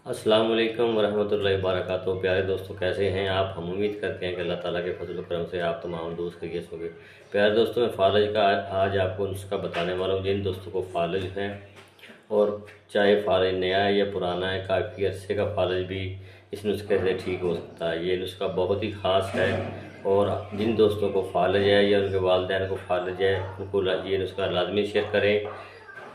अस्सलाम वालेकुम वरहमतुल्लाहि वबरकातुहू। प्यारे दोस्तों, कैसे हैं आप? हम उम्मीद करते हैं कि अल्लाह ताला के फजल करम से आप तमाम दोस्त खैरियत होंगे। प्यारे दोस्तों, मैं फालज का आज आपको नुस्खा बताने वाला हूँ। जिन दोस्तों को फालज है और चाहे फालज नया है या पुराना है, काफ़ी अरसे का फालज भी इस नुस्खे से ठीक हो सकता है। ये नुस्खा बहुत ही ख़ास है और जिन दोस्तों को फालज है या उनके वालिदैन को फालज है, उनको ये नुस्खा लाजमी शेयर करें।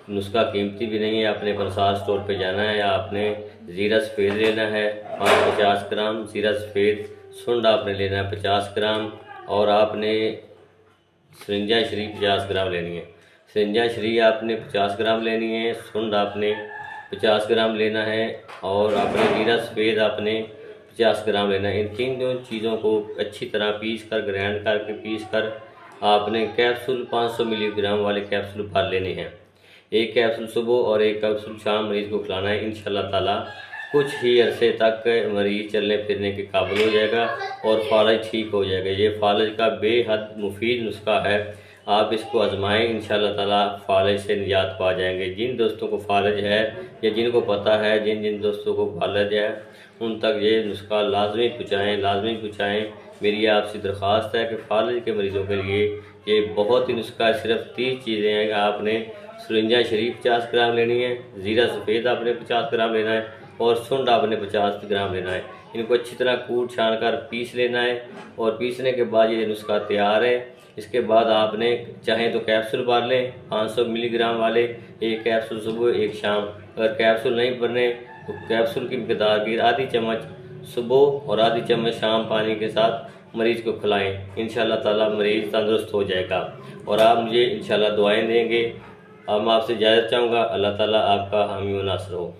नुस्खा कीमती भी नहीं है। आपने पंसार स्टोर पे जाना है, आपने ज़ीरा सफ़ेद लेना है 50 ग्राम, ज़ीरा सफ़ेद सुंड आपने लेना है 50 ग्राम, और आपने सरिंजा शरीफ 50 ग्राम लेनी है। सरिंजा शरीफ आपने 50 ग्राम लेनी है, सुंड आपने 50 ग्राम लेना है, और आपने ज़ीरा सफ़ेद आपने 50 ग्राम लेना है। इन तीनों चीज़ों को अच्छी तरह पीस कर, ग्राइंड करके पीस कर आपने कैप्सूल 500 मिलीग्राम वाले कैप्सूल भर लेने हैं। एक कैप्सूल सुबह और एक कैप्सूल शाम मरीज़ को खिलाना है। इंशाल्लाह ताला कुछ ही अरसे तक मरीज़ चलने फिरने के काबिल हो जाएगा और फालज ठीक हो जाएगा। ये फालज का बेहद मुफीद नुस्खा है, आप इसको आजमाएं। इंशाल्लाह ताला फालज से निजात पा जाएंगे। जिन दोस्तों को फालज है या जिनको पता है, जिन जिन दोस्तों को फालज है, उन तक ये नुस्खा लाजमी पहुँचाएँ। मेरी आपसे दरख्वास्त है कि फालज के मरीज़ों के लिए ये बहुत ही नुस्खा, सिर्फ 30 चीज़ें हैं। आपने सरिंजा शरीफ 50 ग्राम लेनी है, ज़ीरा सफ़ेद आपने 50 ग्राम लेना है, और सुंड आपने 50 ग्राम लेना है। इनको अच्छी तरह कूट छान कर पीस लेना है, और पीसने के बाद ये नुस्खा तैयार है। इसके बाद आपने चाहें तो कैप्सूल भर लें 500 मिलीग्राम वाले, एक कैप्सूल सुबह एक शाम। अगर कैप्सूल नहीं भरने तो कैप्सूल की मकदार की आधी चम्मच सुबह और आधी चम्मच शाम पानी के साथ मरीज़ को खिलाएं। इंशाल्लाह ताला मरीज़ तंदुरुस्त हो जाएगा और आप मुझे इंशाल्लाह दुआएं देंगे। अब मैं आपसे इजाज़त चाहूँगा। अल्लाह ताला आपका हामी व नासर हो।